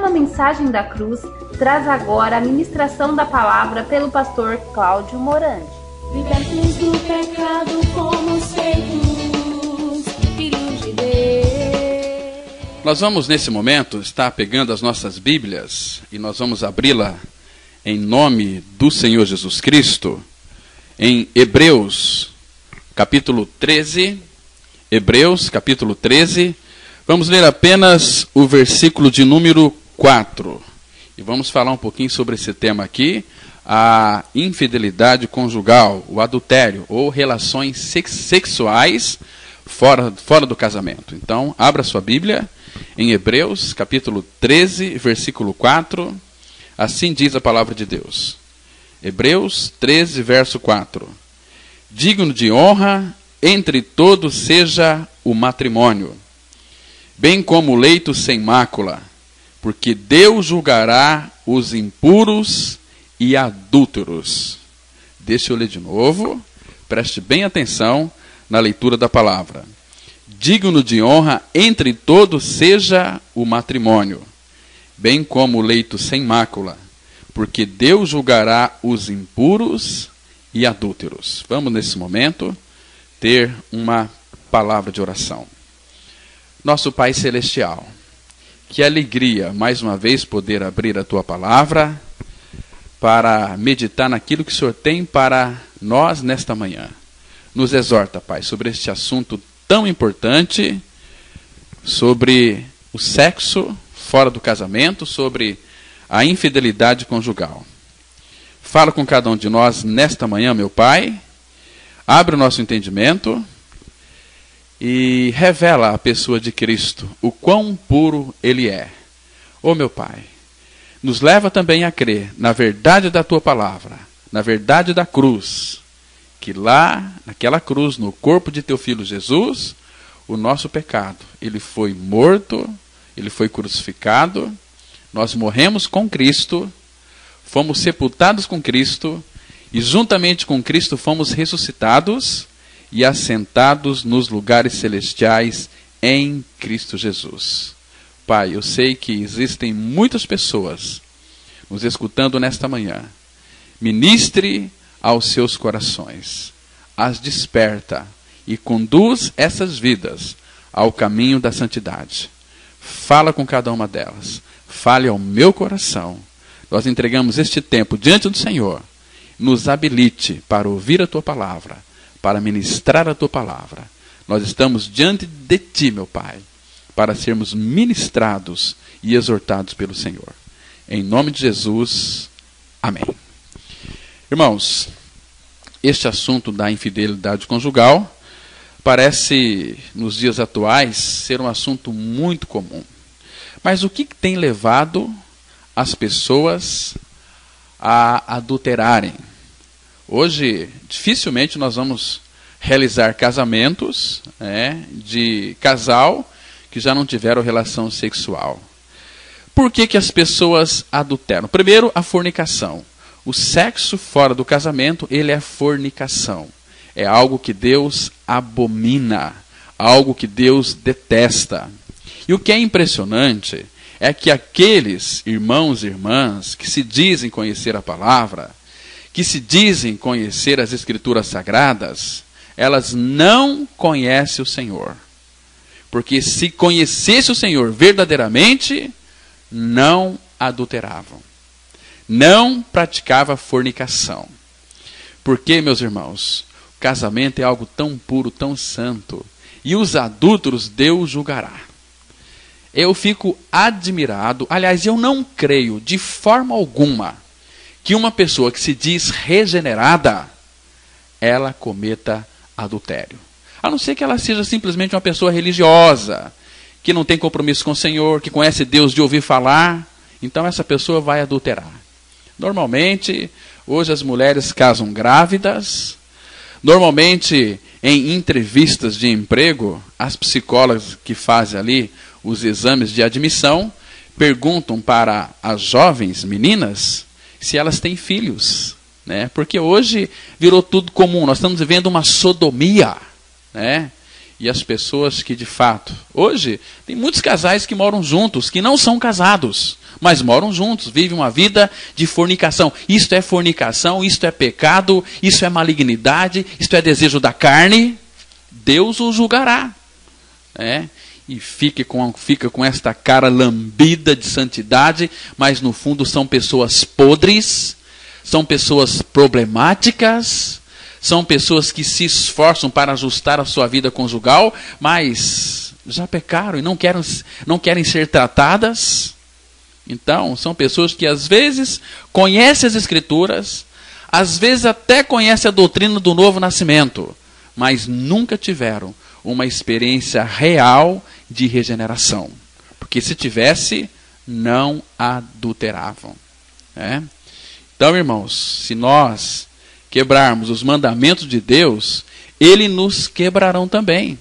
Nova Mensagem da Cruz traz agora a ministração da palavra pelo pastor Cláudio Morandi. Libertos do pecado, fomos feitos filhos de Deus. Nós vamos, nesse momento, estar pegando as nossas Bíblias e nós vamos abri-la em nome do Senhor Jesus Cristo, em Hebreus, capítulo 13. Hebreus, capítulo 13. Vamos ler apenas o versículo de número 4. E vamos falar um pouquinho sobre esse tema aqui, a infidelidade conjugal, o adultério, ou relações sexuais fora do casamento. Então, abra sua Bíblia em Hebreus, capítulo 13, versículo 4. Assim diz a palavra de Deus. Hebreus 13, verso 4. Digno de honra entre todos seja o matrimônio, bem como o leito sem mácula, porque Deus julgará os impuros e adúlteros. Deixa eu ler de novo, preste bem atenção na leitura da palavra. Digno de honra entre todos seja o matrimônio, bem como o leito sem mácula, porque Deus julgará os impuros e adúlteros. Vamos nesse momento ter uma palavra de oração. Nosso Pai Celestial, que alegria mais uma vez poder abrir a Tua palavra para meditar naquilo que o Senhor tem para nós nesta manhã. Nos exorta, Pai, sobre este assunto tão importante, sobre o sexo fora do casamento, sobre a infidelidade conjugal. Fala com cada um de nós nesta manhã, meu Pai, abre o nosso entendimento e revela a pessoa de Cristo, o quão puro Ele é. Ó meu Pai, nos leva também a crer na verdade da Tua palavra, na verdade da cruz, que lá, naquela cruz, no corpo de Teu Filho Jesus, o nosso pecado, Ele foi morto, Ele foi crucificado, nós morremos com Cristo, fomos sepultados com Cristo, e juntamente com Cristo fomos ressuscitados e assentados nos lugares celestiais em Cristo Jesus. Pai, eu sei que existem muitas pessoas nos escutando nesta manhã. Ministre aos seus corações, as desperta e conduz essas vidas ao caminho da santidade. Fala com cada uma delas, fale ao meu coração. Nós entregamos este tempo diante do Senhor. Nos habilite para ouvir a Tua palavra, para ministrar a Tua palavra. Nós estamos diante de Ti, meu Pai, para sermos ministrados e exortados pelo Senhor. Em nome de Jesus, amém. Irmãos, este assunto da infidelidade conjugal parece, nos dias atuais, ser um assunto muito comum. Mas o que tem levado as pessoas a adulterarem? Hoje, dificilmente nós vamos realizar casamentos de casal que já não tiveram relação sexual. Por que as pessoas adulteram? Primeiro, a fornicação. O sexo fora do casamento, ele é fornicação. É algo que Deus abomina, algo que Deus detesta. E o que é impressionante é que aqueles irmãos e irmãs que se dizem conhecer a palavra, que se dizem conhecer as Escrituras Sagradas, elas não conhecem o Senhor. Porque se conhecesse o Senhor verdadeiramente, não adulteravam. Não praticava fornicação. Porque, meus irmãos, o casamento é algo tão puro, tão santo, e os adúlteros Deus julgará. Eu fico admirado, aliás, eu não creio de forma alguma que uma pessoa que se diz regenerada, ela cometa adultério. A não ser que ela seja simplesmente uma pessoa religiosa, que não tem compromisso com o Senhor, que conhece Deus de ouvir falar, então essa pessoa vai adulterar. Normalmente, hoje as mulheres casam grávidas, normalmente em entrevistas de emprego, as psicólogas que fazem ali os exames de admissão, perguntam para as jovens meninas se elas têm filhos, né? Porque hoje virou tudo comum, nós estamos vivendo uma sodomia, né? e as pessoas que de fato... Hoje, tem muitos casais que moram juntos, que não são casados, mas moram juntos, vivem uma vida de fornicação. Isto é fornicação, isto é pecado, isso é malignidade, isto é desejo da carne. Deus o julgará. E fica com esta cara lambida de santidade, mas no fundo são pessoas podres, são pessoas problemáticas, são pessoas que se esforçam para ajustar a sua vida conjugal, mas já pecaram e não querem ser tratadas. Então, são pessoas que às vezes conhecem as Escrituras, às vezes até conhecem a doutrina do novo nascimento, mas nunca tiveram uma experiência real de regeneração. Porque se tivesse, não adulteravam. Então, irmãos, se nós quebrarmos os mandamentos de Deus, Ele nos quebrarão também.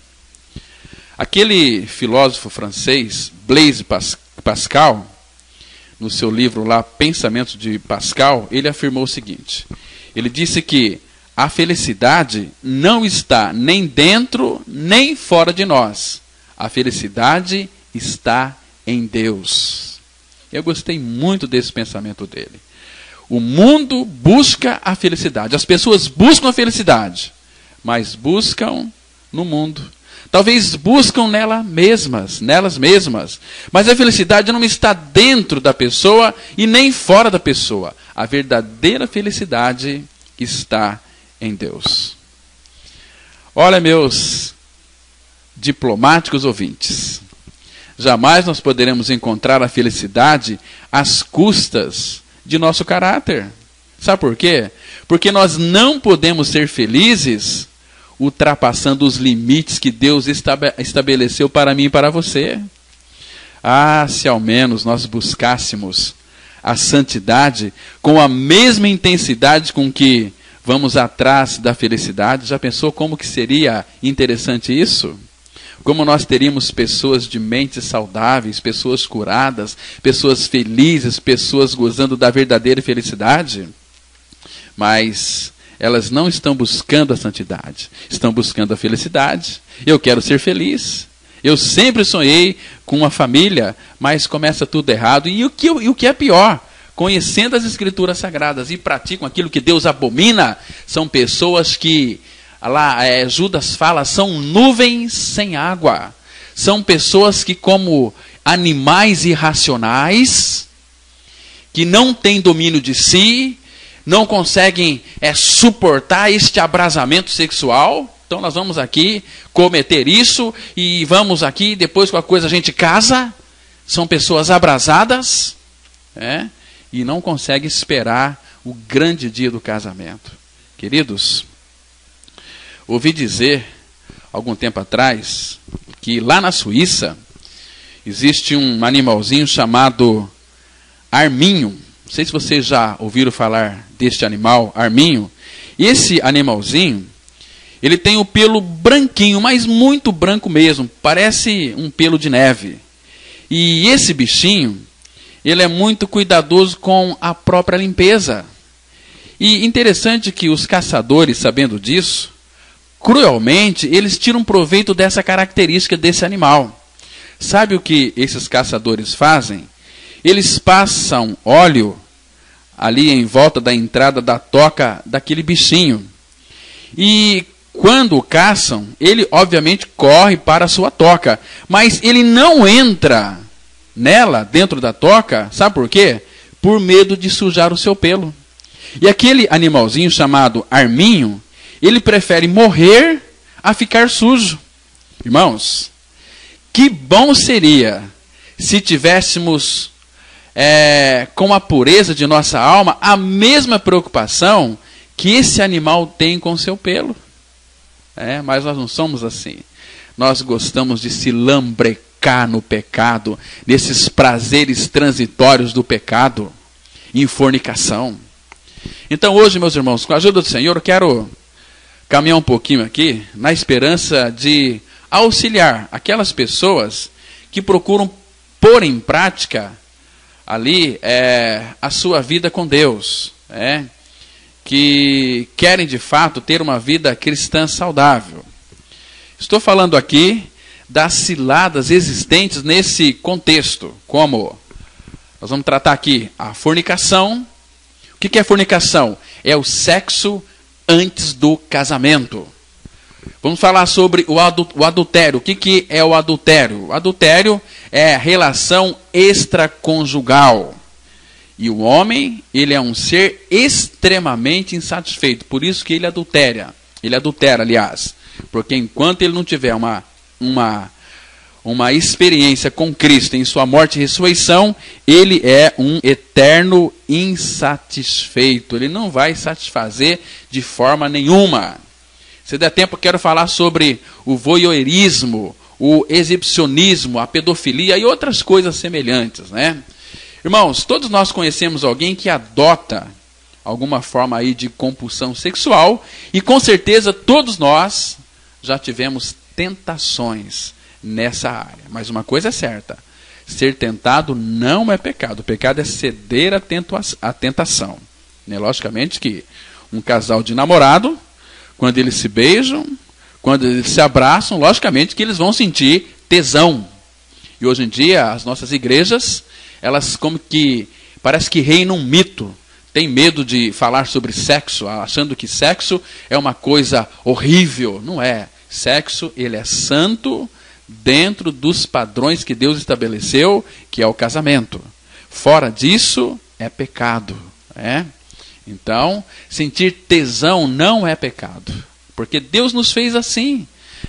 Aquele filósofo francês, Blaise Pascal, no seu livro lá, Pensamentos de Pascal, ele afirmou o seguinte. Ele disse que a felicidade não está nem dentro, nem fora de nós. A felicidade está em Deus. Eu gostei muito desse pensamento dele. O mundo busca a felicidade. As pessoas buscam a felicidade, mas buscam no mundo. Talvez buscam nelas mesmas. Mas a felicidade não está dentro da pessoa e nem fora da pessoa. A verdadeira felicidade está em Deus. Olha, meus diplomáticos ouvintes, jamais nós poderemos encontrar a felicidade às custas de nosso caráter. Sabe por quê? Porque nós não podemos ser felizes ultrapassando os limites que Deus estabeleceu para mim e para você. Se ao menos nós buscássemos a santidade com a mesma intensidade com que vamos atrás da felicidade. Já pensou como que seria interessante isso? Como nós teríamos pessoas de mentes saudáveis, pessoas curadas, pessoas felizes, pessoas gozando da verdadeira felicidade? Mas elas não estão buscando a santidade, estão buscando a felicidade. Eu quero ser feliz. Eu sempre sonhei com uma família, mas começa tudo errado. E o que é pior, conhecendo as Escrituras Sagradas e praticam aquilo que Deus abomina, são pessoas que, Judas fala, são nuvens sem água. São pessoas que, como animais irracionais, que não têm domínio de si, não conseguem suportar este abrasamento sexual. Então nós vamos aqui cometer isso e vamos aqui, depois com a coisa a gente casa. São pessoas abrasadas, e não conseguem esperar o grande dia do casamento. Queridos, ouvi dizer, algum tempo atrás, que lá na Suíça existe um animalzinho chamado arminho. Não sei se vocês já ouviram falar deste animal, arminho. E esse animalzinho, ele tem o pelo branquinho, mas muito branco mesmo, parece um pelo de neve. E esse bichinho, ele é muito cuidadoso com a própria limpeza. E interessante que os caçadores, sabendo disso, cruelmente, eles tiram proveito dessa característica desse animal. Sabe o que esses caçadores fazem? Eles passam óleo ali em volta da entrada da toca daquele bichinho. E quando o caçam, ele obviamente corre para a sua toca. Mas ele não entra nela, dentro da toca, sabe por quê? Por medo de sujar o seu pelo. E aquele animalzinho chamado arminho, ele prefere morrer a ficar sujo. Irmãos, que bom seria se tivéssemos com a pureza de nossa alma a mesma preocupação que esse animal tem com o seu pelo. Mas nós não somos assim. Nós gostamos de se lambrecar no pecado, nesses prazeres transitórios do pecado, em fornicação. Então hoje, meus irmãos, com a ajuda do Senhor, eu quero caminhar um pouquinho aqui, na esperança de auxiliar aquelas pessoas que procuram pôr em prática ali a sua vida com Deus, que querem de fato ter uma vida cristã saudável. Estou falando aqui das ciladas existentes nesse contexto, como nós vamos tratar aqui a fornicação. O que é fornicação? É o sexo antes do casamento. Vamos falar sobre o adultério. O que é o adultério? O adultério é a relação extraconjugal. E o homem, ele é um ser extremamente insatisfeito. Por isso que ele adultera. Ele adultera, aliás. Porque enquanto ele não tiver uma experiência com Cristo em sua morte e ressurreição, ele é um eterno insatisfeito. Ele não vai satisfazer de forma nenhuma. Se der tempo, eu quero falar sobre o voyeurismo, o exibicionismo, a pedofilia e outras coisas semelhantes, né? Irmãos, todos nós conhecemos alguém que adota alguma forma aí de compulsão sexual e com certeza todos nós já tivemos tentações nessa área. Mas uma coisa é certa, ser tentado não é pecado. O pecado é ceder à tentação. Né? Logicamente que um casal de namorado, quando eles se beijam, quando eles se abraçam, logicamente que eles vão sentir tesão. E hoje em dia, as nossas igrejas, elas como que, parece que reinam um mito. Tem medo de falar sobre sexo, achando que sexo é uma coisa horrível. Não é. Sexo, ele é santo dentro dos padrões que Deus estabeleceu, que é o casamento. Fora disso, é pecado. É? Então, sentir tesão não é pecado. Porque Deus nos fez assim.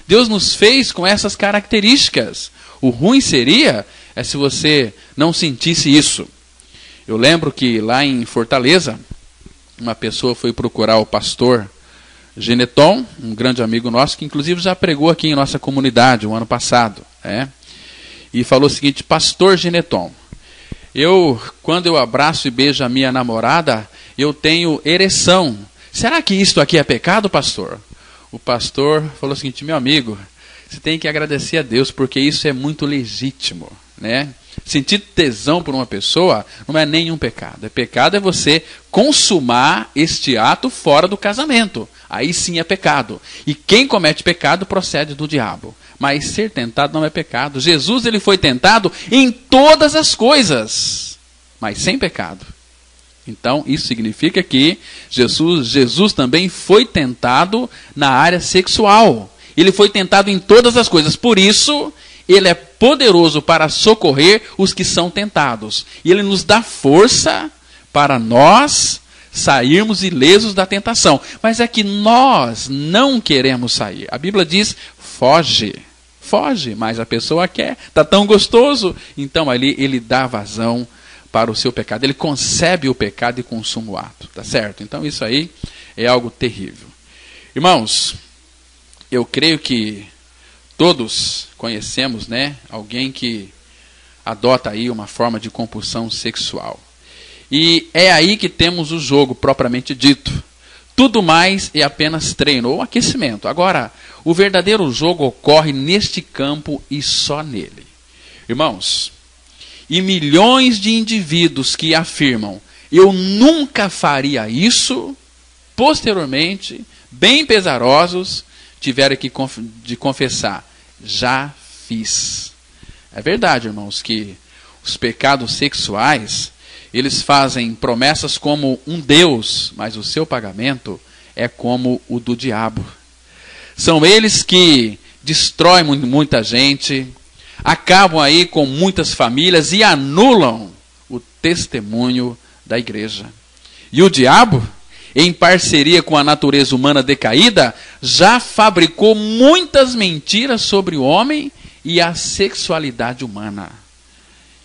Deus nos fez com essas características. O ruim seria se você não sentisse isso. Eu lembro que lá em Fortaleza, uma pessoa foi procurar o pastor Geneton, um grande amigo nosso, que inclusive já pregou aqui em nossa comunidade o ano passado. E falou o seguinte: pastor Geneton, quando eu abraço e beijo a minha namorada, eu tenho ereção. Será que isto aqui é pecado, pastor? O pastor falou o seguinte: meu amigo, você tem que agradecer a Deus, porque isso é muito legítimo. Né? Sentir tesão por uma pessoa não é nenhum pecado. Pecado é você consumar este ato fora do casamento. Aí sim é pecado. E quem comete pecado procede do diabo. Mas ser tentado não é pecado. Jesus, ele foi tentado em todas as coisas, mas sem pecado. Então isso significa que Jesus também foi tentado na área sexual. Ele foi tentado em todas as coisas. Por isso ele é poderoso para socorrer os que são tentados. E ele nos dá força para nós sairmos ilesos da tentação. Mas é que nós não queremos sair. A Bíblia diz: foge. Foge, mas a pessoa quer. Está tão gostoso. Então ali ele dá vazão para o seu pecado. Ele concebe o pecado e consuma o ato. Tá certo? Então isso aí é algo terrível. Irmãos, eu creio que todos conhecemos, né, alguém que adota aí uma forma de compulsão sexual. E é aí que temos o jogo propriamente dito. Tudo mais é apenas treino ou aquecimento. Agora, o verdadeiro jogo ocorre neste campo e só nele. Irmãos, e milhões de indivíduos que afirmam: eu nunca faria isso, posteriormente, bem pesarosos, tiveram que confessar: já fiz. É verdade, irmãos, que os pecados sexuais, eles fazem promessas como um Deus, mas o seu pagamento é como o do diabo. São eles que destroem muita gente, acabam aí com muitas famílias e anulam o testemunho da igreja. E o diabo, em parceria com a natureza humana decaída, já fabricou muitas mentiras sobre o homem e a sexualidade humana.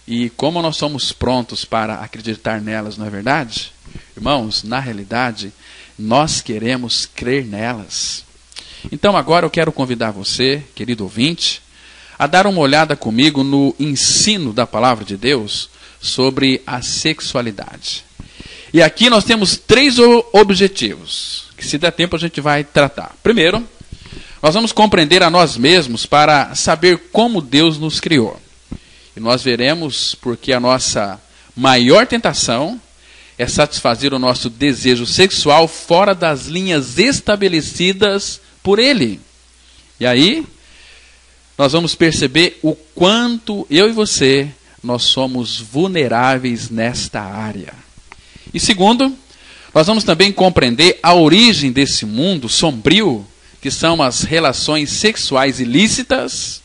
E como nós somos prontos para acreditar nelas, não é verdade? Irmãos, na realidade, nós queremos crer nelas. Então agora eu quero convidar você, querido ouvinte, a dar uma olhada comigo no ensino da palavra de Deus sobre a sexualidade. E aqui nós temos 3 objetivos, que se der tempo a gente vai tratar. Primeiro, nós vamos compreender a nós mesmos para saber como Deus nos criou. E nós veremos porque a nossa maior tentação é satisfazer o nosso desejo sexual fora das linhas estabelecidas por Ele. E aí, nós vamos perceber o quanto eu e você, nós somos vulneráveis nesta área. E segundo, nós vamos também compreender a origem desse mundo sombrio, que são as relações sexuais ilícitas,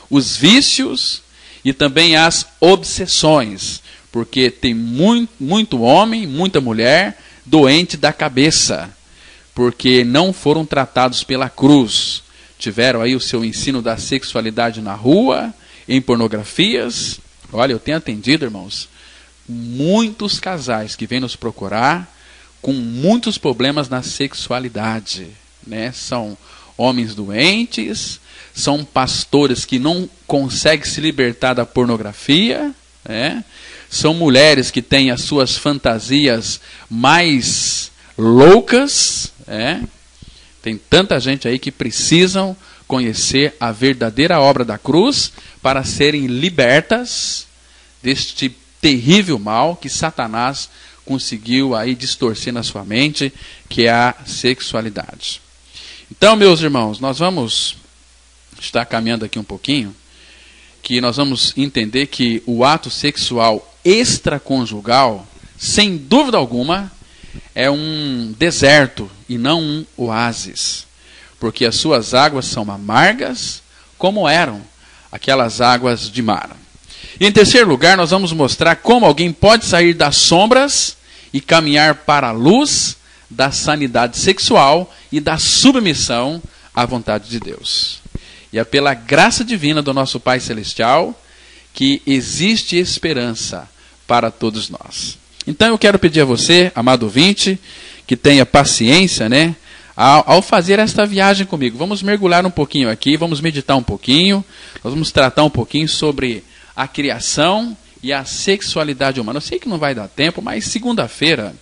os vícios e também as obsessões, porque tem muito homem, muita mulher doente da cabeça, porque não foram tratados pela cruz. Tiveram aí o seu ensino da sexualidade na rua, em pornografias. Olha, eu tenho atendido, irmãos, muitos casais que vêm nos procurar com muitos problemas na sexualidade, né? São homens doentes, são pastores que não conseguem se libertar da pornografia, né? São mulheres que têm as suas fantasias mais loucas, né? Tem tanta gente aí que precisam conhecer a verdadeira obra da cruz para serem libertas deste terrível mal que Satanás conseguiu aí distorcer na sua mente, que é a sexualidade. Então, meus irmãos, nós vamos estar caminhando aqui um pouquinho, que nós vamos entender que o ato sexual extraconjugal, sem dúvida alguma, é um deserto e não um oásis, porque as suas águas são amargas, como eram aquelas águas de Mara. E em terceiro lugar, nós vamos mostrar como alguém pode sair das sombras e caminhar para a luz da sanidade sexual e da submissão à vontade de Deus. E é pela graça divina do nosso Pai Celestial que existe esperança para todos nós. Então eu quero pedir a você, amado ouvinte, que tenha paciência, né, ao fazer esta viagem comigo. Vamos mergulhar um pouquinho aqui, vamos meditar um pouquinho, nós vamos tratar um pouquinho sobre a criação e a sexualidade humana. Eu sei que não vai dar tempo, mas segunda-feira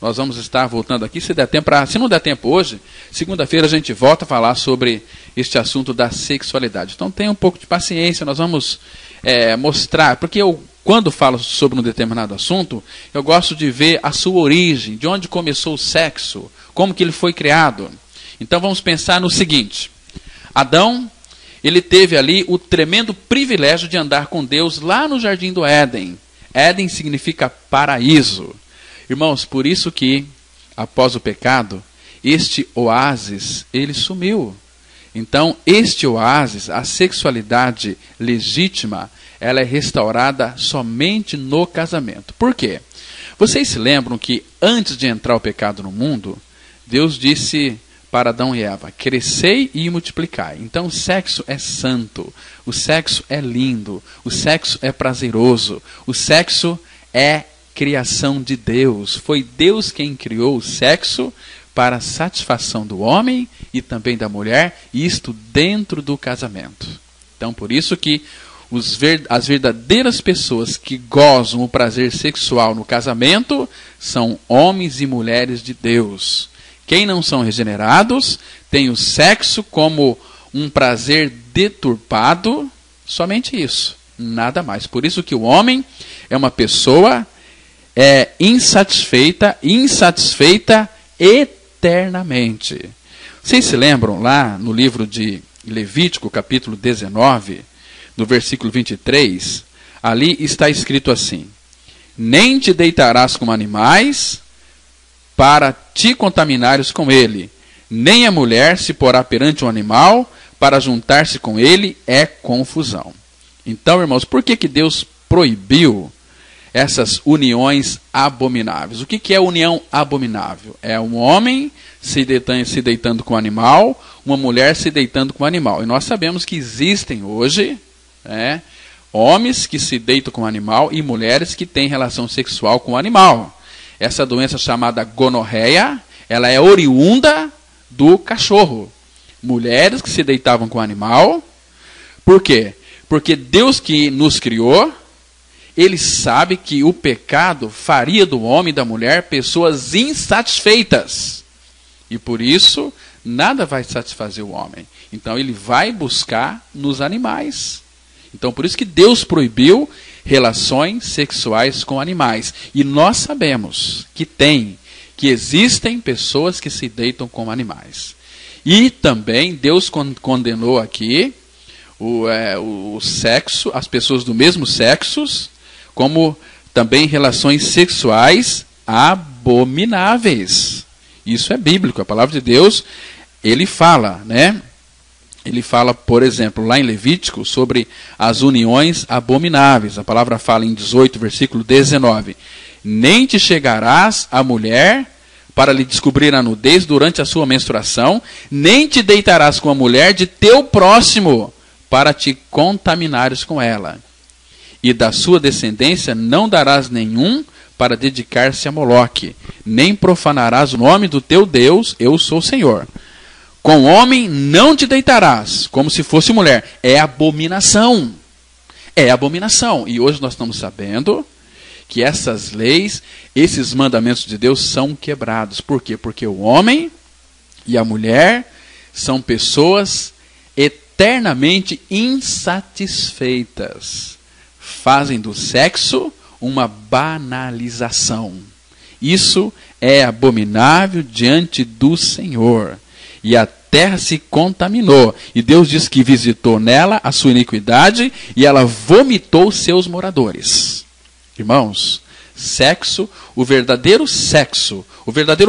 nós vamos estar voltando aqui, se der tempo, se não der tempo hoje, segunda-feira a gente volta a falar sobre este assunto da sexualidade. Então tenha um pouco de paciência, nós vamos mostrar, porque quando falo sobre um determinado assunto, eu gosto de ver a sua origem, de onde começou o sexo, como que ele foi criado. Então vamos pensar no seguinte: Adão, ele teve ali o tremendo privilégio de andar com Deus lá no Jardim do Éden. Éden significa paraíso. Irmãos, por isso que, após o pecado, este oásis, ele sumiu. Então, este oásis, a sexualidade legítima, ela é restaurada somente no casamento. Por quê? Vocês se lembram que antes de entrar o pecado no mundo, Deus disse para Adão e Eva: crescei e multiplicai. Então o sexo é santo, o sexo é lindo, o sexo é prazeroso, o sexo é criação de Deus. Foi Deus quem criou o sexo para a satisfação do homem e também da mulher, e isto dentro do casamento. Então por isso que as verdadeiras pessoas que gozam o prazer sexual no casamento são homens e mulheres de Deus. Quem não são regenerados tem o sexo como um prazer deturpado, somente isso, nada mais. Por isso que o homem é uma pessoa insatisfeita eternamente. Vocês se lembram lá no livro de Levítico, capítulo 19, no versículo 23, ali está escrito assim: nem te deitarás com animais para te contaminares com ele, nem a mulher se porá perante um animal para juntar-se com ele, é confusão. Então, irmãos, por que Deus proibiu essas uniões abomináveis? O que é união abominável? É um homem se deitando com um animal, uma mulher se deitando com um animal. E nós sabemos que existem hoje homens que se deitam com um animal e mulheres que têm relação sexual com o animal. Essa doença chamada gonorreia, ela é oriunda do cachorro. Mulheres que se deitavam com o animal. Por quê? Porque Deus que nos criou, Ele sabe que o pecado faria do homem e da mulher pessoas insatisfeitas. E por isso, nada vai satisfazer o homem. Então ele vai buscar nos animais. Então por isso que Deus proibiu relações sexuais com animais. E nós sabemos que existem pessoas que se deitam com animais. E também Deus condenou aqui o sexo, as pessoas do mesmo sexo, como também relações sexuais abomináveis. Isso é bíblico, a palavra de Deus, ele fala, né? Ele fala, por exemplo, lá em Levítico, sobre as uniões abomináveis. A palavra fala em 18, versículo 19. Nem te chegarás à mulher para lhe descobrir a nudez durante a sua menstruação, nem te deitarás com a mulher de teu próximo para te contaminares com ela. E da sua descendência não darás nenhum para dedicar-se a Moloque, nem profanarás o nome do teu Deus, eu sou o Senhor. Com homem não te deitarás, como se fosse mulher. É abominação. É abominação. E hoje nós estamos sabendo que essas leis, esses mandamentos de Deus são quebrados. Por quê? Porque o homem e a mulher são pessoas eternamente insatisfeitas. Fazem do sexo uma banalização. Isso é abominável diante do Senhor. E a terra se contaminou. E Deus diz que visitou nela a sua iniquidade e ela vomitou seus moradores. Irmãos, sexo, o verdadeiro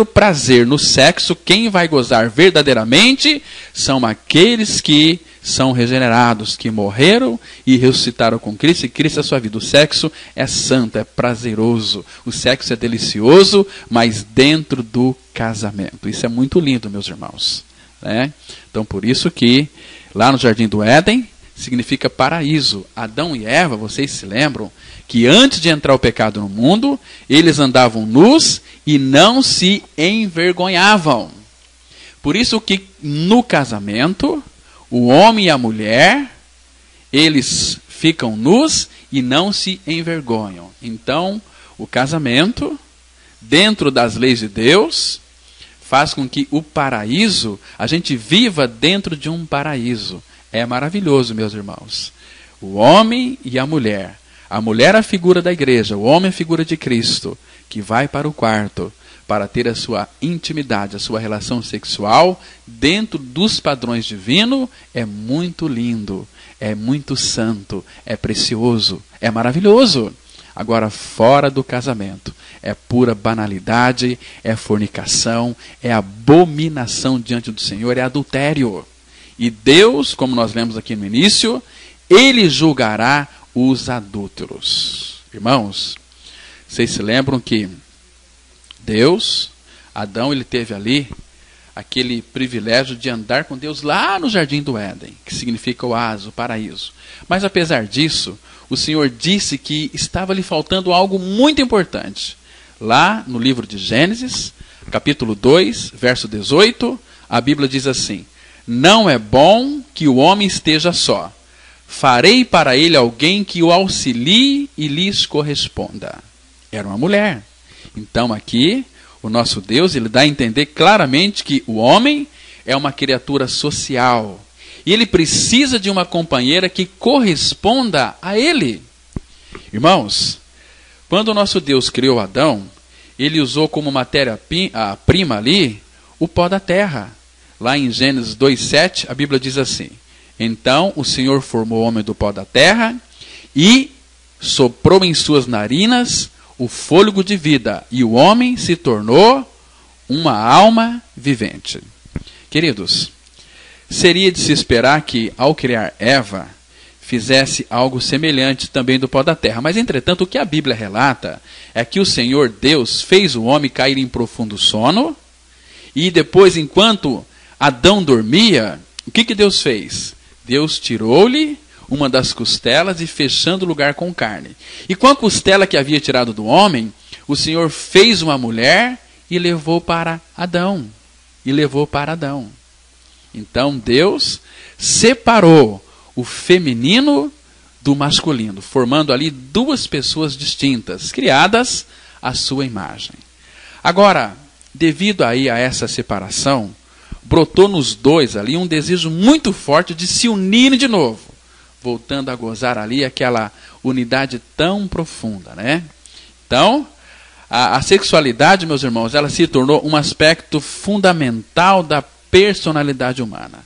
prazer no sexo, quem vai gozar verdadeiramente são aqueles que são regenerados, que morreram e ressuscitaram com Cristo, e Cristo é a sua vida. O sexo é santo, é prazeroso, o sexo é delicioso, mas dentro do casamento. Isso é muito lindo, meus irmãos, né? Então, por isso que lá no Jardim do Éden significa paraíso. Adão e Eva, vocês se lembram que antes de entrar o pecado no mundo, eles andavam nus e não se envergonhavam. Por isso que no casamento, o homem e a mulher, eles ficam nus e não se envergonham. Então, o casamento, dentro das leis de Deus, faz com que o paraíso, a gente viva dentro de um paraíso. É maravilhoso, meus irmãos. O homem e a mulher é a figura da igreja, o homem é a figura de Cristo, que vai para o quarto para ter a sua intimidade, a sua relação sexual dentro dos padrões divinos. É muito lindo, é muito santo, é precioso, é maravilhoso. Agora, fora do casamento, é pura banalidade, é fornicação, é abominação diante do Senhor, é adultério. E Deus, como nós lemos aqui no início, Ele julgará os adúlteros. Irmãos, vocês se lembram que Deus, Adão, ele teve ali aquele privilégio de andar com Deus lá no Jardim do Éden, que significa oásis, o paraíso. Mas apesar disso, o Senhor disse que estava lhe faltando algo muito importante. Lá no livro de Gênesis, capítulo 2, verso 18, a Bíblia diz assim: não é bom que o homem esteja só. Farei para ele alguém que o auxilie e lhes corresponda. Era uma mulher. Então aqui, o nosso Deus, ele dá a entender claramente que o homem é uma criatura social. E ele precisa de uma companheira que corresponda a ele. Irmãos, quando o nosso Deus criou Adão, ele usou como matéria-prima ali o pó da terra. Lá em Gênesis 2:7, a Bíblia diz assim: então o Senhor formou o homem do pó da terra e soprou em suas narinas o fôlego de vida, e o homem se tornou uma alma vivente. Queridos, seria de se esperar que, ao criar Eva, fizesse algo semelhante também do pó da terra. Mas, entretanto, o que a Bíblia relata é que o Senhor Deus fez o homem cair em profundo sono, e depois, enquanto Adão dormia, o que Deus fez? Deus tirou-lhe uma das costelas e fechando o lugar com carne. E com a costela que havia tirado do homem, o Senhor fez uma mulher e levou para Adão. Então Deus separou o feminino do masculino, formando ali duas pessoas distintas, criadas à sua imagem. Agora, devido aí a essa separação, brotou nos dois ali um desejo muito forte de se unirem de novo, voltando a gozar ali aquela unidade tão profunda, né? Então, a sexualidade, meus irmãos, ela se tornou um aspecto fundamental da personalidade humana.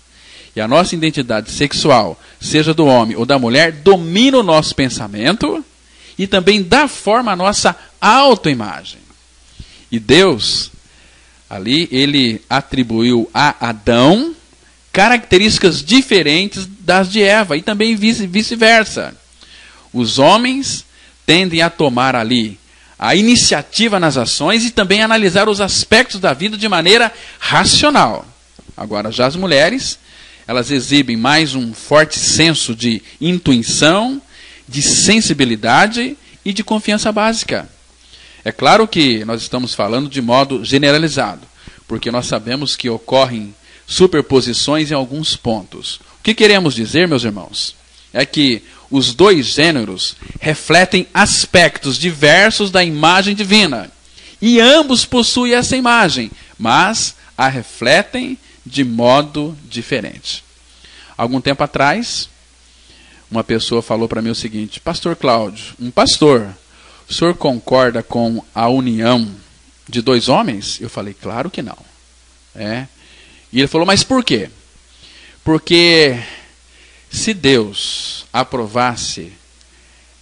e a nossa identidade sexual, seja do homem ou da mulher, domina o nosso pensamento e também dá forma à nossa autoimagem. E Deus, ali, ele atribuiu a Adão características diferentes das de Eva e também vice-versa. Os homens tendem a tomar ali a iniciativa nas ações e também analisar os aspectos da vida de maneira racional. Agora, já as mulheres, elas exibem mais um forte senso de intuição, de sensibilidade e de confiança básica. É claro que nós estamos falando de modo generalizado, porque nós sabemos que ocorrem superposições em alguns pontos. O que queremos dizer, meus irmãos, é que os dois gêneros refletem aspectos diversos da imagem divina. E ambos possuem essa imagem, mas a refletem de modo diferente. Algum tempo atrás, uma pessoa falou para mim o seguinte: Pastor Cláudio, um pastor, o senhor concorda com a união de dois homens? Eu falei, claro que não. E ele falou, mas por quê? Porque se Deus aprovasse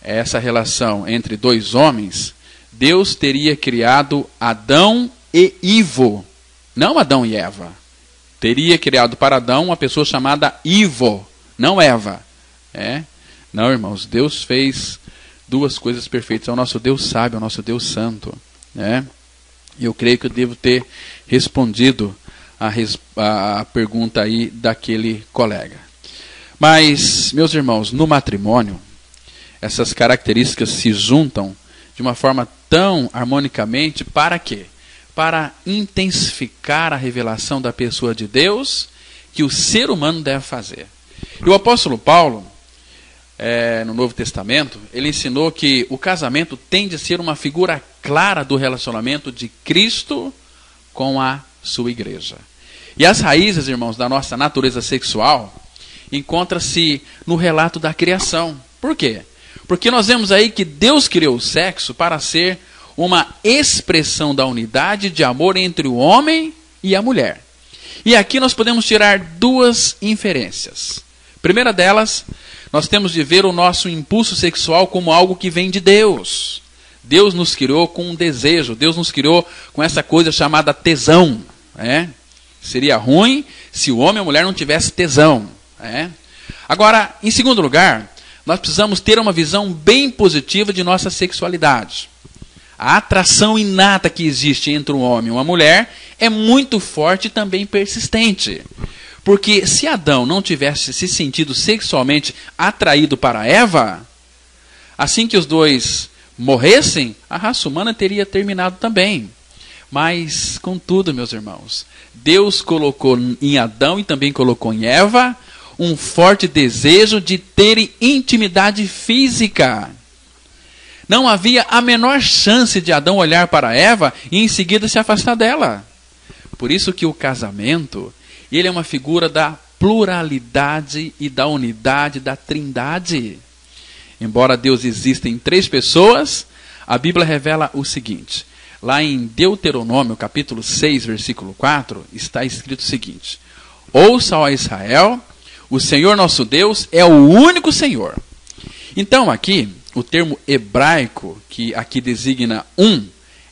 essa relação entre dois homens, Deus teria criado Adão e Ivo, não Adão e Eva. Teria criado para Adão uma pessoa chamada Ivo, não Eva. Não, irmãos, Deus fez duas coisas perfeitas. É o nosso Deus sábio, é o nosso Deus santo. E eu creio que eu devo ter respondido a pergunta aí daquele colega. Mas, meus irmãos, no matrimônio, essas características se juntam de uma forma tão harmonicamente para quê? Para intensificar a revelação da pessoa de Deus que o ser humano deve fazer. E o apóstolo Paulo, no Novo Testamento, ele ensinou que o casamento tem de ser uma figura clara do relacionamento de Cristo com a sua igreja. E as raízes, irmãos, da nossa natureza sexual encontra-se no relato da criação. Por quê? Porque nós vemos aí que Deus criou o sexo para ser uma expressão da unidade de amor entre o homem e a mulher. E aqui nós podemos tirar duas inferências. Primeira delas, nós temos de ver o nosso impulso sexual como algo que vem de Deus. Deus nos criou com um desejo, Deus nos criou com essa coisa chamada tesão. Seria ruim se o homem e a mulher não tivessem tesão. Agora, em segundo lugar, nós precisamos ter uma visão bem positiva de nossa sexualidade. A atração inata que existe entre um homem e uma mulher é muito forte e também persistente. Porque se Adão não tivesse se sentido sexualmente atraído para Eva, assim que os dois morressem, a raça humana teria terminado também. Mas, contudo, meus irmãos, Deus colocou em Adão e também colocou em Eva um forte desejo de terem intimidade física. Não havia a menor chance de Adão olhar para Eva e em seguida se afastar dela. Por isso que o casamento, ele é uma figura da pluralidade e da unidade da Trindade. Embora Deus exista em três pessoas, a Bíblia revela o seguinte. Lá em Deuteronômio, capítulo 6, versículo 4, está escrito o seguinte: Ouça, ó Israel, o Senhor nosso Deus é o único Senhor. Então aqui, o termo hebraico que aqui designa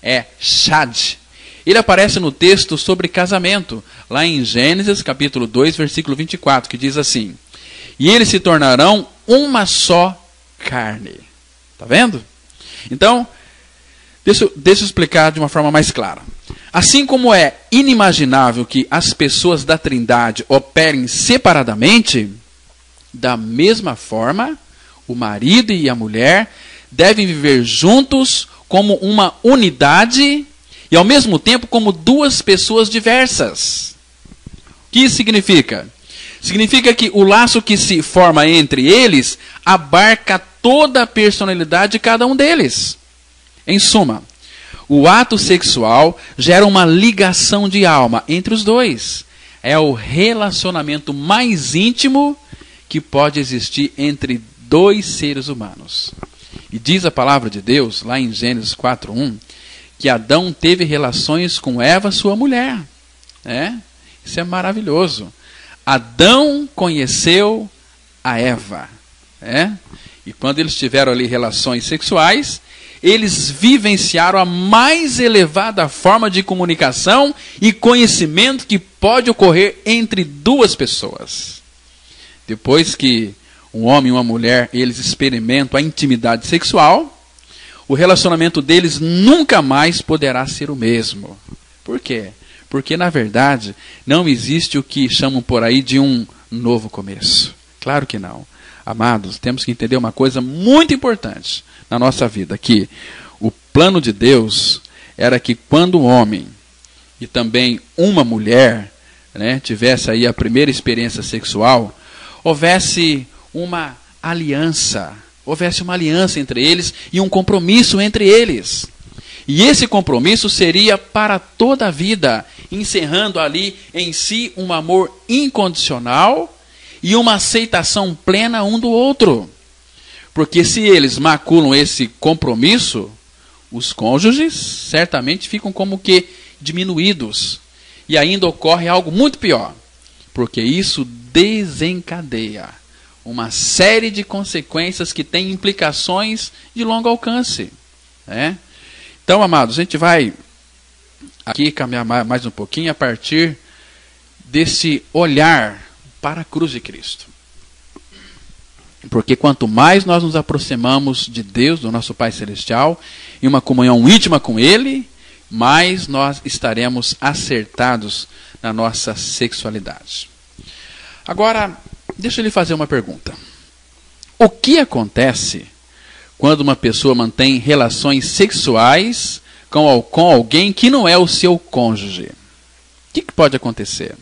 é Shad. Ele aparece no texto sobre casamento, lá em Gênesis capítulo 2, versículo 24, que diz assim: E eles se tornarão uma só carne. Está vendo? Então, deixa eu explicar de uma forma mais clara. Assim como é inimaginável que as pessoas da Trindade operem separadamente, da mesma forma, o marido e a mulher devem viver juntos como uma unidade e ao mesmo tempo como duas pessoas diversas. O que isso significa? Significa que o laço que se forma entre eles abarca toda a personalidade de cada um deles. Em suma, o ato sexual gera uma ligação de alma entre os dois. É o relacionamento mais íntimo que pode existir entre dois seres humanos. E diz a palavra de Deus, lá em Gênesis 4:1, que Adão teve relações com Eva, sua mulher. Isso é maravilhoso. Adão conheceu a Eva. E quando eles tiveram ali relações sexuais, eles vivenciaram a mais elevada forma de comunicação e conhecimento que pode ocorrer entre duas pessoas. Depois que um homem e uma mulher, eles experimentam a intimidade sexual, o relacionamento deles nunca mais poderá ser o mesmo. Por quê? Porque, na verdade, não existe o que chamam por aí de um novo começo. Claro que não. Amados, temos que entender uma coisa muito importante na nossa vida, que o plano de Deus era que quando um homem e também uma mulher, tivesse aí a primeira experiência sexual, houvesse uma aliança entre eles e um compromisso entre eles. E esse compromisso seria para toda a vida, encerrando ali em si um amor incondicional e uma aceitação plena um do outro. Porque se eles maculam esse compromisso, os cônjuges certamente ficam como que diminuídos. E ainda ocorre algo muito pior, porque isso desencadeia uma série de consequências que têm implicações de longo alcance. Então, amados, a gente vai aqui caminhar mais um pouquinho a partir desse olhar para a cruz de Cristo. Porque quanto mais nós nos aproximamos de Deus, do nosso Pai Celestial, em uma comunhão íntima com Ele, mais nós estaremos acertados na nossa sexualidade. Agora, deixa eu lhe fazer uma pergunta. O que acontece quando uma pessoa mantém relações sexuais com alguém que não é o seu cônjuge? O que pode acontecer?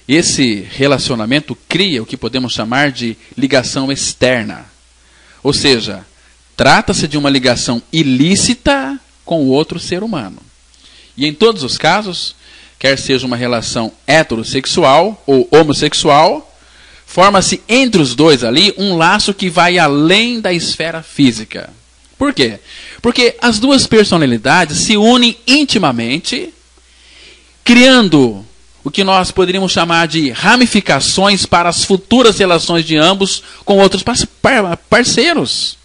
Esse relacionamento cria o que podemos chamar de ligação externa. Ou seja, trata-se de uma ligação ilícita com o outro ser humano. E em todos os casos, quer seja uma relação heterossexual ou homossexual, forma-se entre os dois ali um laço que vai além da esfera física. Por quê? Porque as duas personalidades se unem intimamente, criando o que nós poderíamos chamar de ramificações para as futuras relações de ambos com outros parceiros.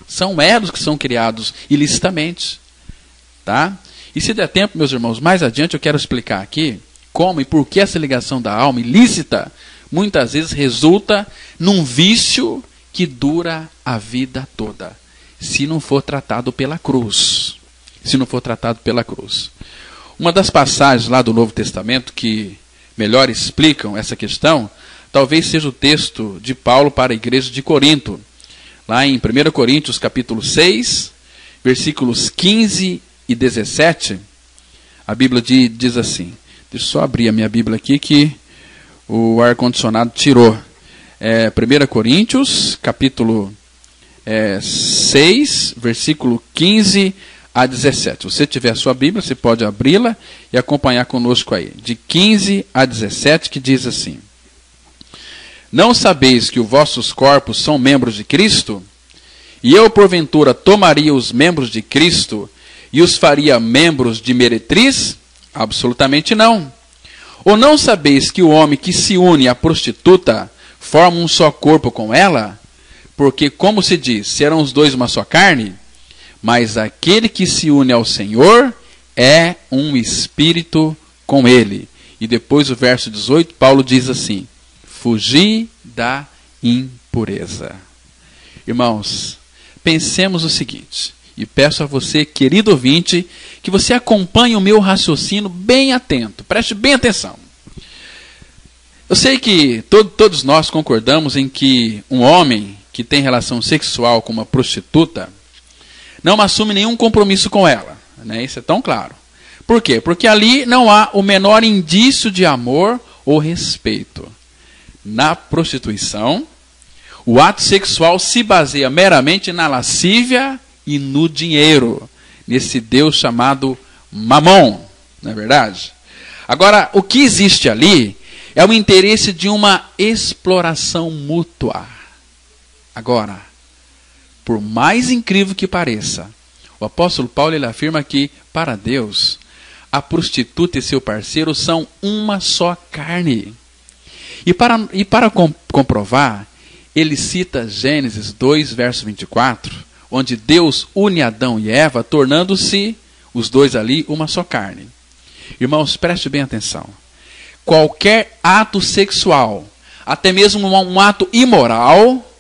São elos que são criados ilicitamente. Tá? E se der tempo, meus irmãos, mais adiante eu quero explicar aqui como e por que essa ligação da alma ilícita muitas vezes resulta num vício que dura a vida toda, se não for tratado pela cruz. Uma das passagens lá do Novo Testamento que melhor explicam essa questão, talvez seja o texto de Paulo para a igreja de Corinto. Lá em 1 Coríntios capítulo 6, versículos 15 e 17, a Bíblia diz assim. Deixa eu só abrir a minha Bíblia aqui que o ar-condicionado tirou. 1 Coríntios capítulo 6, versículo 15 a 17. Se você tiver a sua Bíblia, você pode abri-la e acompanhar conosco aí. De 15 a 17, que diz assim: Não sabeis que os vossos corpos são membros de Cristo? E eu, porventura, tomaria os membros de Cristo e os faria membros de meretriz? Absolutamente não. Ou não sabeis que o homem que se une à prostituta forma um só corpo com ela? Porque, como se diz, serão os dois uma só carne? Mas aquele que se une ao Senhor é um espírito com ele. E depois o verso 18, Paulo diz assim: Fugi da impureza. Irmãos, pensemos o seguinte, e peço a você, querido ouvinte, que você acompanhe o meu raciocínio bem atento, preste bem atenção. Eu sei que todos nós concordamos em que um homem que tem relação sexual com uma prostituta não assume nenhum compromisso com ela. Isso é tão claro. Por quê? Porque ali não há o menor indício de amor ou respeito. Na prostituição, o ato sexual se baseia meramente na lascívia e no dinheiro. Nesse Deus chamado Mamon. Não é verdade? Agora, o que existe ali é o interesse de uma exploração mútua. Agora, por mais incrível que pareça, o apóstolo Paulo ele afirma que, para Deus, a prostituta e seu parceiro são uma só carne. E para comprovar, ele cita Gênesis 2, verso 24, onde Deus une Adão e Eva, tornando-se os dois ali uma só carne. Irmãos, preste bem atenção. Qualquer ato sexual, até mesmo um ato imoral,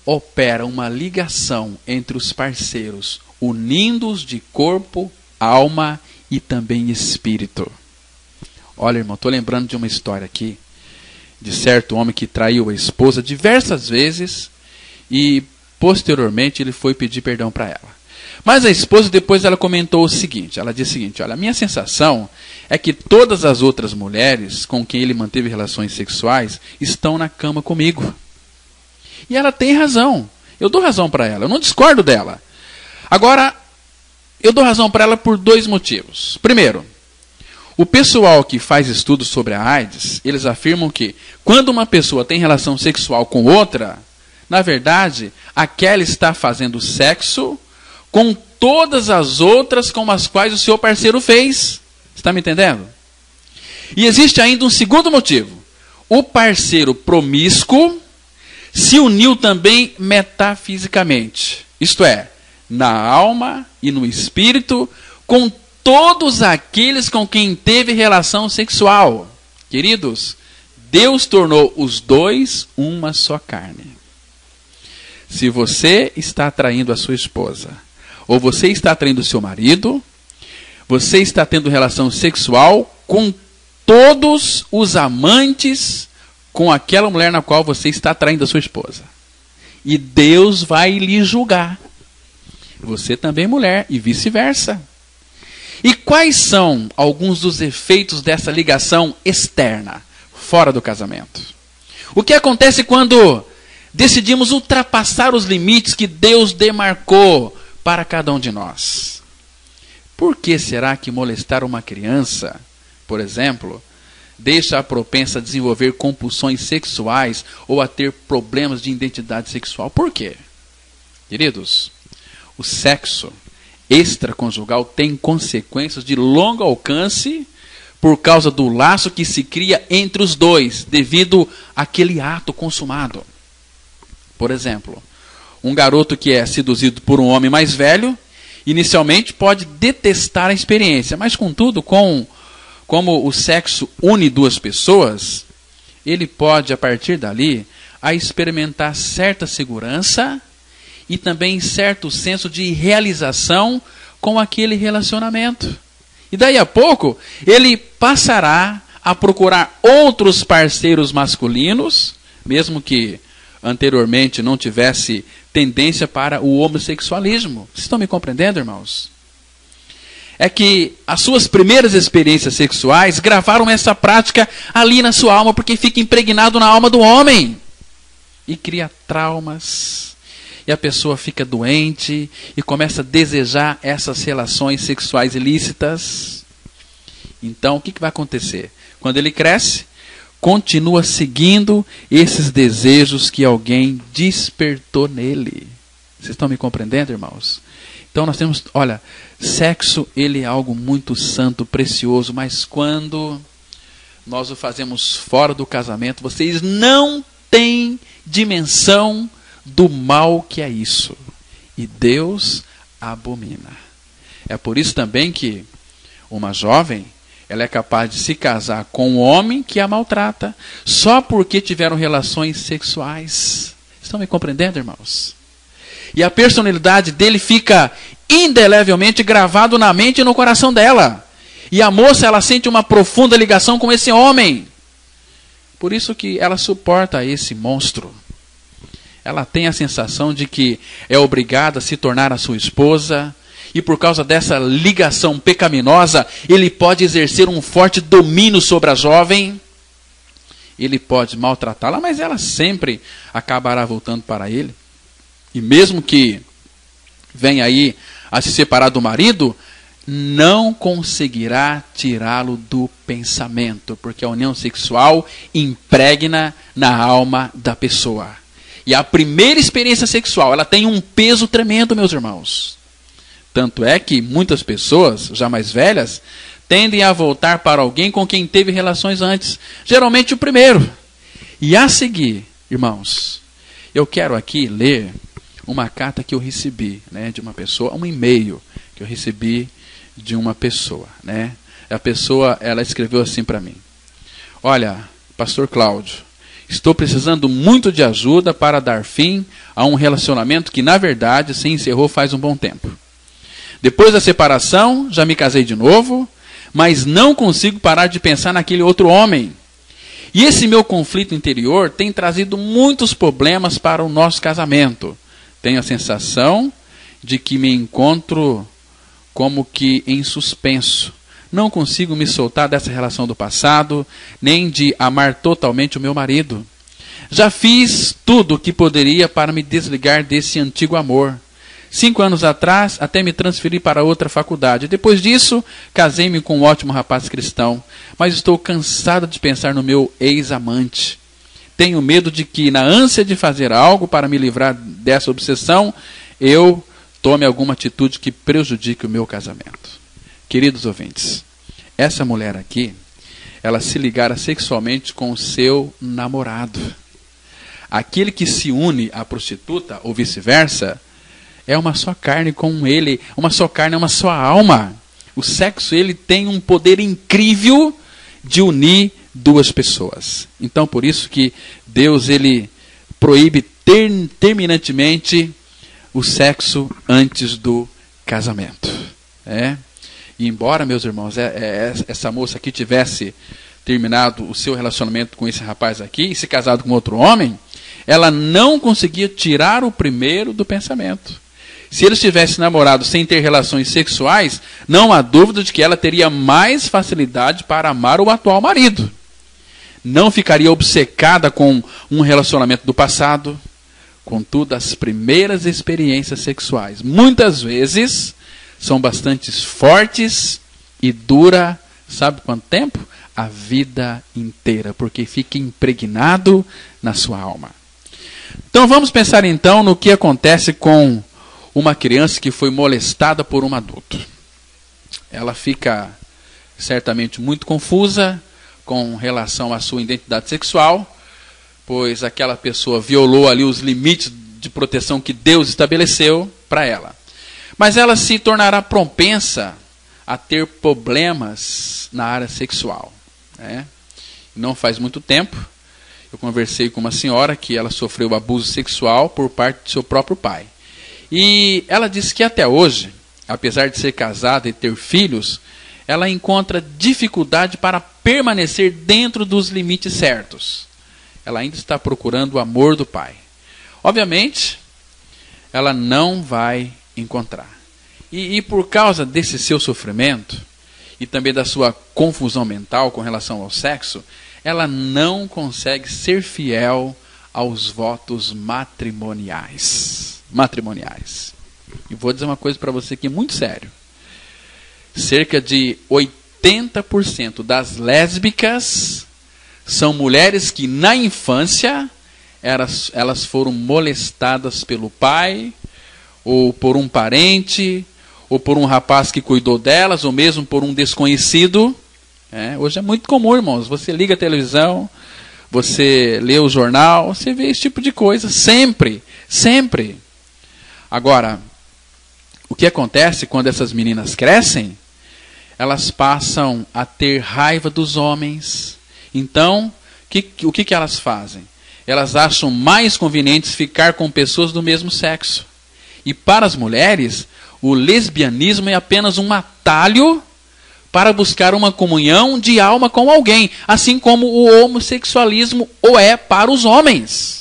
opera uma ligação entre os parceiros, unindo-os de corpo, alma e também espírito. Olha, irmão, estou lembrando de uma história aqui, de certo homem que traiu a esposa diversas vezes e posteriormente ele foi pedir perdão para ela. Mas a esposa depois ela comentou o seguinte, ela disse o seguinte, olha, a minha sensação é que todas as outras mulheres com quem ele manteve relações sexuais estão na cama comigo. E ela tem razão, eu dou razão para ela, eu não discordo dela. Agora, eu dou razão para ela por dois motivos. Primeiro, o pessoal que faz estudos sobre a AIDS, eles afirmam que quando uma pessoa tem relação sexual com outra, na verdade, aquela está fazendo sexo com todas as outras com as quais o seu parceiro fez. Está me entendendo? E existe ainda um segundo motivo. O parceiro promíscuo se uniu também metafisicamente. Isto é, na alma e no espírito, com todos aqueles com quem teve relação sexual. Queridos, Deus tornou os dois uma só carne. Se você está traindo a sua esposa, ou você está traindo o seu marido, você está tendo relação sexual com todos os amantes com aquela mulher na qual você está traindo a sua esposa. E Deus vai lhe julgar. Você também, mulher, e vice-versa. E quais são alguns dos efeitos dessa ligação externa, fora do casamento? O que acontece quando decidimos ultrapassar os limites que Deus demarcou para cada um de nós? Por que será que molestar uma criança, por exemplo, deixa-a propensa a desenvolver compulsões sexuais ou a ter problemas de identidade sexual? Por quê? Queridos, o sexo extraconjugal tem consequências de longo alcance por causa do laço que se cria entre os dois, devido àquele ato consumado. Por exemplo, um garoto que é seduzido por um homem mais velho, inicialmente pode detestar a experiência, mas contudo, como o sexo une duas pessoas, ele pode, a partir dali, experimentar certa segurança e também certo senso de realização com aquele relacionamento. E daí a pouco, ele passará a procurar outros parceiros masculinos, mesmo que anteriormente não tivesse tendência para o homossexualismo. Vocês estão me compreendendo, irmãos? É que as suas primeiras experiências sexuais gravaram essa prática ali na sua alma, porque fica impregnado na alma do homem. E cria traumas. E a pessoa fica doente e começa a desejar essas relações sexuais ilícitas. Então, o que vai acontecer? Quando ele cresce, continua seguindo esses desejos que alguém despertou nele. Vocês estão me compreendendo, irmãos? Então nós temos, olha, sexo, ele é algo muito santo, precioso, mas quando nós o fazemos fora do casamento, vocês não têm dimensão do mal que é isso. E Deus abomina. É por isso também que uma jovem, ela é capaz de se casar com um homem que a maltrata, só porque tiveram relações sexuais. Estão me compreendendo, irmãos? E a personalidade dele fica indelevelmente gravado na mente e no coração dela. E a moça, ela sente uma profunda ligação com esse homem. Por isso que ela suporta esse monstro. Ela tem a sensação de que é obrigada a se tornar a sua esposa. E por causa dessa ligação pecaminosa, ele pode exercer um forte domínio sobre a jovem. Ele pode maltratá-la, mas ela sempre acabará voltando para ele. E mesmo que venha aí a se separar do marido, não conseguirá tirá-lo do pensamento, porque a união sexual impregna na alma da pessoa. E a primeira experiência sexual, ela tem um peso tremendo, meus irmãos. Tanto é que muitas pessoas, já mais velhas, tendem a voltar para alguém com quem teve relações antes. Geralmente o primeiro. E a seguir, irmãos, eu quero aqui ler uma carta que eu recebi, né, de uma pessoa, um e-mail que eu recebi de uma pessoa, né? A pessoa, ela escreveu assim para mim: olha, Pastor Cláudio, estou precisando muito de ajuda para dar fim a um relacionamento que, na verdade, se encerrou faz um bom tempo. Depois da separação, já me casei de novo, mas não consigo parar de pensar naquele outro homem. E esse meu conflito interior tem trazido muitos problemas para o nosso casamento. Tenho a sensação de que me encontro como que em suspenso. Não consigo me soltar dessa relação do passado, nem de amar totalmente o meu marido. Já fiz tudo o que poderia para me desligar desse antigo amor. 5 anos atrás, até me transferi para outra faculdade. Depois disso, casei-me com um ótimo rapaz cristão. Mas estou cansado de pensar no meu ex-amante. Tenho medo de que, na ânsia de fazer algo para me livrar dessa obsessão, eu tome alguma atitude que prejudique o meu casamento. Queridos ouvintes, essa mulher aqui, ela se ligara sexualmente com o seu namorado. Aquele que se une à prostituta, ou vice-versa, é uma só carne com ele. Uma só carne é uma só alma. O sexo, ele tem um poder incrível de unir duas pessoas. Então, por isso que Deus, ele proíbe terminantemente o sexo antes do casamento. E embora, meus irmãos, essa moça aqui tivesse terminado o seu relacionamento com esse rapaz aqui e se casado com outro homem, ela não conseguia tirar o primeiro do pensamento. Se eles tivessem namorado sem ter relações sexuais, não há dúvida de que ela teria mais facilidade para amar o atual marido. Não ficaria obcecada com um relacionamento do passado. Contudo, as primeiras experiências sexuais, muitas vezes, são bastante fortes e dura, sabe quanto tempo? A vida inteira, porque fica impregnado na sua alma. Então vamos pensar então no que acontece com uma criança que foi molestada por um adulto. Ela fica certamente muito confusa com relação à sua identidade sexual, pois aquela pessoa violou ali os limites de proteção que Deus estabeleceu para ela. Mas ela se tornará propensa a ter problemas na área sexual. Não faz muito tempo, eu conversei com uma senhora que ela sofreu abuso sexual por parte de seu próprio pai. E ela disse que até hoje, apesar de ser casada e ter filhos, ela encontra dificuldade para permanecer dentro dos limites certos. Ela ainda está procurando o amor do pai. Obviamente, ela não vai encontrar. E por causa desse seu sofrimento, e também da sua confusão mental com relação ao sexo, ela não consegue ser fiel aos votos matrimoniais. E vou dizer uma coisa para você que é muito sério. Cerca de 80% das lésbicas são mulheres que na infância elas foram molestadas pelo pai, ou por um parente, ou por um rapaz que cuidou delas, ou mesmo por um desconhecido. Hoje é muito comum, irmãos. Você liga a televisão, você lê o jornal, você vê esse tipo de coisa. Sempre. Agora, o que acontece quando essas meninas crescem? Elas passam a ter raiva dos homens. Então, o que elas fazem? Elas acham mais conveniente ficar com pessoas do mesmo sexo. E para as mulheres, o lesbianismo é apenas um atalho para buscar uma comunhão de alma com alguém, assim como o homossexualismo o é para os homens.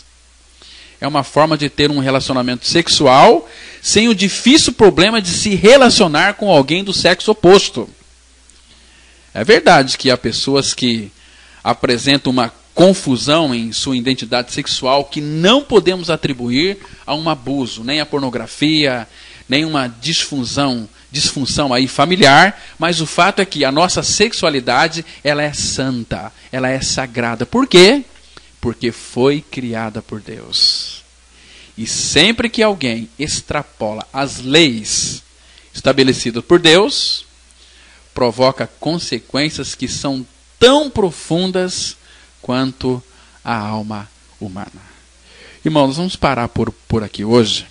É uma forma de ter um relacionamento sexual sem o difícil problema de se relacionar com alguém do sexo oposto. É verdade que há pessoas que apresentam uma confusão em sua identidade sexual que não podemos atribuir a um abuso, nem a pornografia, nem uma disfunção aí familiar, mas o fato é que a nossa sexualidade, ela é santa, ela é sagrada. Por quê? Porque foi criada por Deus. E sempre que alguém extrapola as leis estabelecidas por Deus, provoca consequências que são tão profundas quanto a alma humana. Irmãos, nós vamos parar por aqui hoje,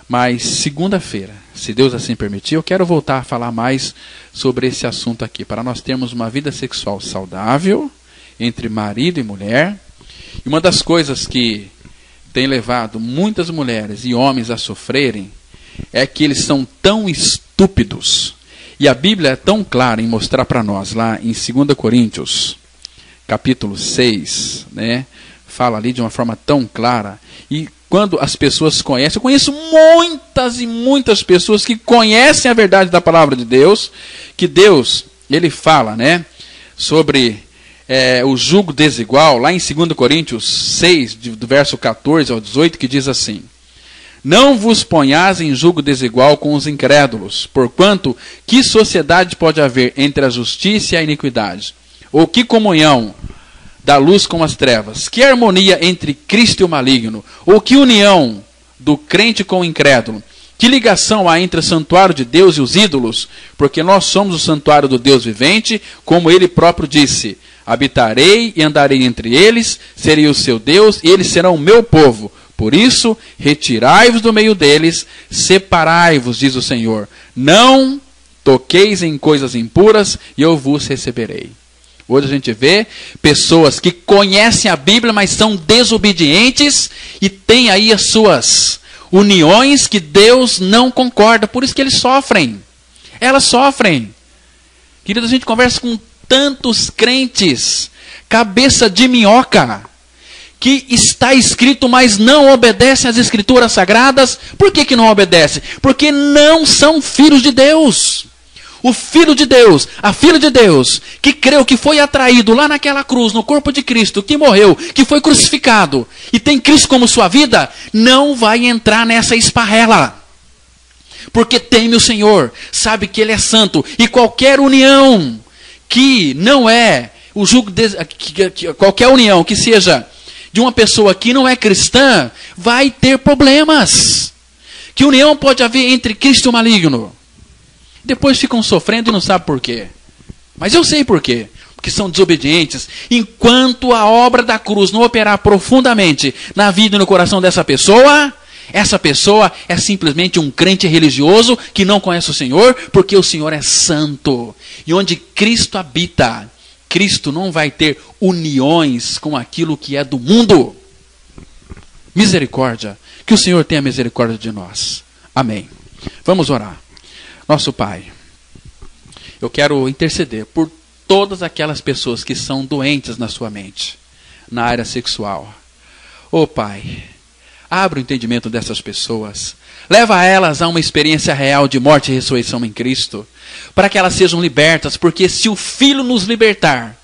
mas segunda-feira, se Deus assim permitir, eu quero voltar a falar mais sobre esse assunto aqui, para nós termos uma vida sexual saudável entre marido e mulher. E uma das coisas que tem levado muitas mulheres e homens a sofrerem é que eles são tão estúpidos. E a Bíblia é tão clara em mostrar para nós, lá em 2 Coríntios, capítulo 6, né? Fala ali de uma forma tão clara. E quando as pessoas conhecem, eu conheço muitas e muitas pessoas que conhecem a verdade da palavra de Deus, que Deus, ele fala, né, sobre o jugo desigual, lá em 2 Coríntios 6, do verso 14 ao 18, que diz assim: não vos ponhais em jugo desigual com os incrédulos, porquanto que sociedade pode haver entre a justiça e a iniquidade? Ou que comunhão da luz com as trevas? Que harmonia entre Cristo e o maligno? Ou que união do crente com o incrédulo? Que ligação há entre o santuário de Deus e os ídolos? Porque nós somos o santuário do Deus vivente, como ele próprio disse: habitarei e andarei entre eles, serei o seu Deus, e eles serão o meu povo. Por isso, retirai-vos do meio deles, separai-vos, diz o Senhor. Não toqueis em coisas impuras, e eu vos receberei. Hoje a gente vê pessoas que conhecem a Bíblia, mas são desobedientes e têm aí as suas uniões que Deus não concorda. Por isso que eles sofrem. Elas sofrem. Querido, a gente conversa com tantos crentes, cabeça de minhoca, que está escrito, mas não obedecem às escrituras sagradas. Por que não obedecem? Porque não são filhos de Deus. O Filho de Deus, a Filha de Deus, que creu, que foi atraído lá naquela cruz, no corpo de Cristo, que morreu, que foi crucificado, e tem Cristo como sua vida, não vai entrar nessa esparrela. Porque teme o Senhor, sabe que Ele é santo, e qualquer união que não é o jugo, qualquer união que seja de uma pessoa que não é cristã, vai ter problemas. Que união pode haver entre Cristo e o maligno? Depois ficam sofrendo e não sabem por quê. Mas eu sei por quê. Porque são desobedientes. Enquanto a obra da cruz não operar profundamente na vida e no coração dessa pessoa, essa pessoa é simplesmente um crente religioso que não conhece o Senhor, porque o Senhor é santo. E onde Cristo habita, Cristo não vai ter uniões com aquilo que é do mundo. Misericórdia. Que o Senhor tenha misericórdia de nós. Amém. Vamos orar. Nosso Pai, eu quero interceder por todas aquelas pessoas que são doentes na sua mente, na área sexual. Ô Pai, abre o entendimento dessas pessoas, leva elas a uma experiência real de morte e ressurreição em Cristo, para que elas sejam libertas, porque se o Filho nos libertar,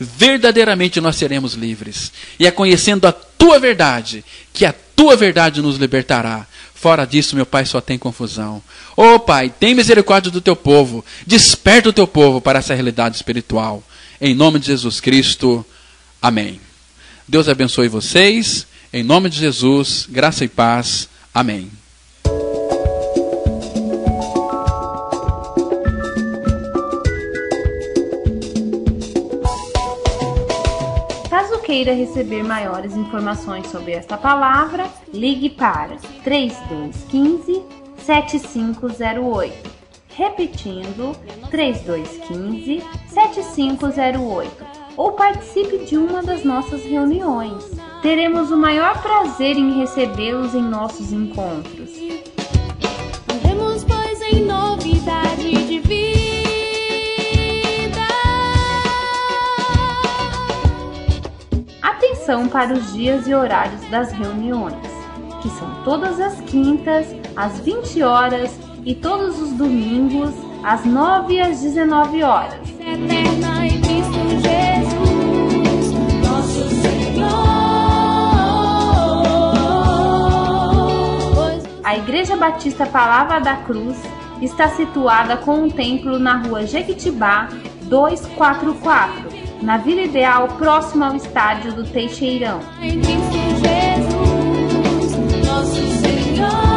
verdadeiramente nós seremos livres. E é conhecendo a Tua verdade, que a Tua verdade nos libertará. Fora disso, meu Pai, só tem confusão. Ô Pai, tem misericórdia do Teu povo. Desperta o Teu povo para essa realidade espiritual. Em nome de Jesus Cristo. Amém. Deus abençoe vocês. Em nome de Jesus, graça e paz. Amém. Caso queira receber maiores informações sobre esta palavra, ligue para 3215-7508. Repetindo, 3215-7508. Ou participe de uma das nossas reuniões. Teremos o maior prazer em recebê-los em nossos encontros. Andemos, pois, em novidade de vida. Atenção para os dias e horários das reuniões, que são todas as quintas, às 20 horas e todos os domingos, às 9 e às 19 horas. Eterna em Cristo Jesus, nosso Senhor. A Igreja Batista Palavra da Cruz está situada com um templo na rua Jequitibá 244, na Vila Ideal, próximo ao estádio do Teixeirão. Em Cristo Jesus, nosso Senhor.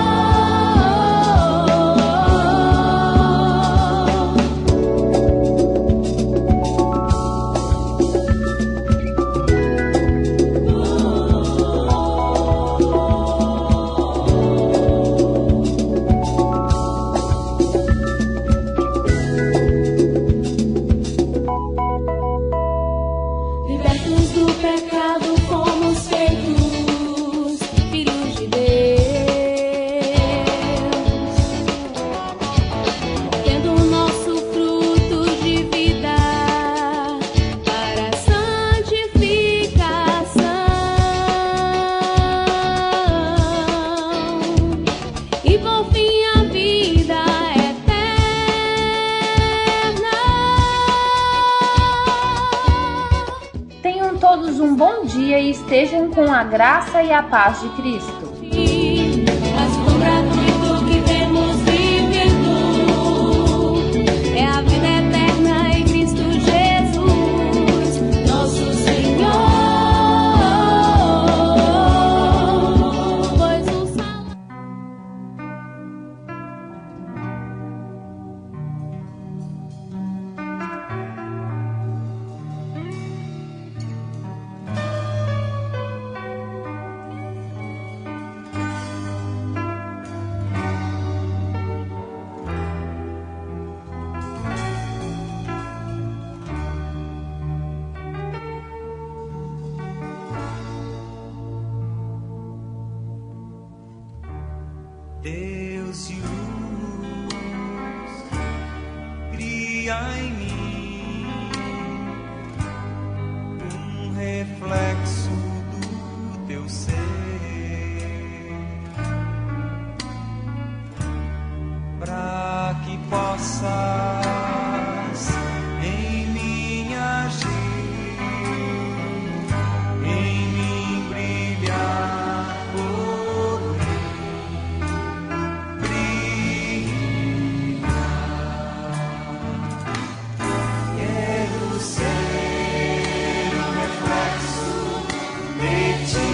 dia e estejam com a graça e a paz de Cristo. Mas gratuito que temos vivido é a vida eterna em Cristo Jesus, nosso Senhor. Pois o salário Deus de luz, cria em mim um reflexo do teu ser, para que possas em mim agir, em mim brilhar por quero ser um reflexo de ti.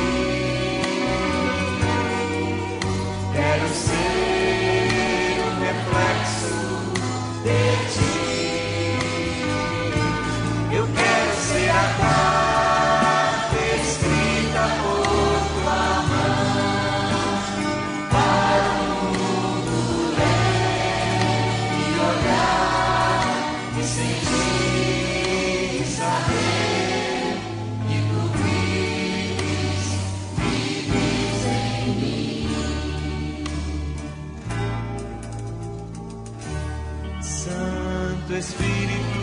Quero ser um reflexo de ti. Eu quero ser a carta escrita por tua mão para o mundo ler e olhar e sentir e saber que tu vives em mim. Santo Espírito